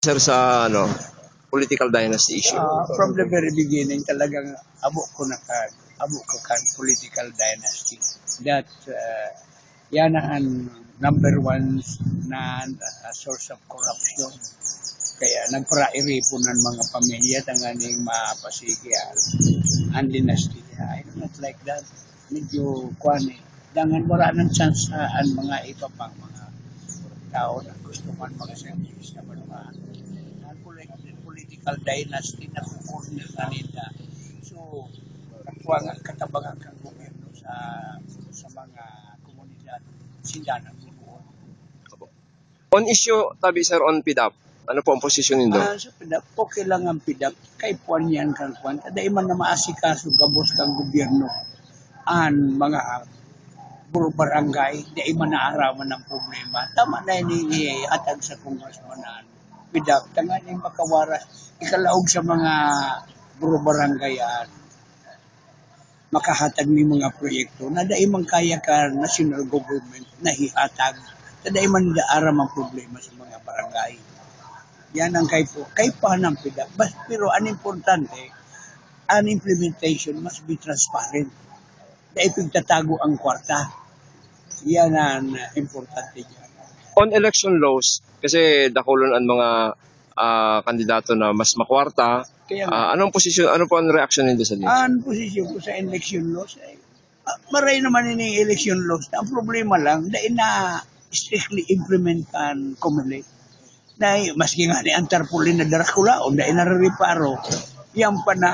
Sir, sa political dynasty issue. From the very beginning, talagang abo ko kan political dynasty. That yan ang number one na source of corruption. Kaya nagprairipo ng mga pamilya tanganing mapasigya ang dynasty. I do not like that. Medyo kuwane. Dangan wala ng chance ang mga iba pang mga tao na gusto man mag-service na manumaan. Political dynasty na kukurni kanila. So, katwang katabangan kang gobyerno sa mga komunidad, sila nang bubuon. On issue, tabi sir, on PDAP, ano po ang posisyon nindo? Sa PDAP, okay lang ang PDAP. Kay puan yan kang puan. Kada iman na maasikaso gabos kang gobyerno ang mga barangay, di iman na araman ng problema. Tama na ini atag sa congressmanan. PDAP, tangan yung makawaras, ikalaog sa mga barangayan, makahatag ni mga proyekto na daimang kaya ka national government na hihatag, na daimang daaram ang problema sa mga barangay. Yan ang kay pa ng PDAP. Pero ang importante, ang implementation must be transparent. Daipigtatago ang kwarta. Yan ang importante dyan. On election laws, kasi dakulon ang mga kandidato na mas makwarta, anong posisyon, ano po ang reaction nindo sa niyo? Ang posisyon ko sa election laws, maray naman ini election laws. Ang problema lang, dahil na strictly implementan kumuli. Dahil maski nga ni Antarpulin na Dracula, o dahil narariparo, yan pa na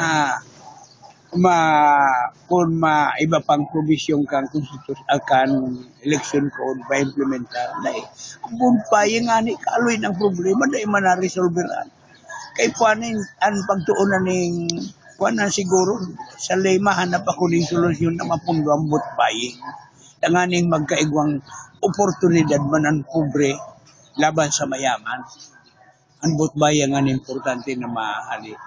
kung iba pang provision kang constitution akan election code pa implementar dahil kung pa yung ani kaaloy ng problema dahil manaresolveran kay panin ang pagtuunan ng kuanan siguro sa lema hanap ako ng solusyon na mapundo ang vote buying tanganing magkaigwang oportunidad man ang pobre laban sa mayaman ang vote buying ang importante na mahali.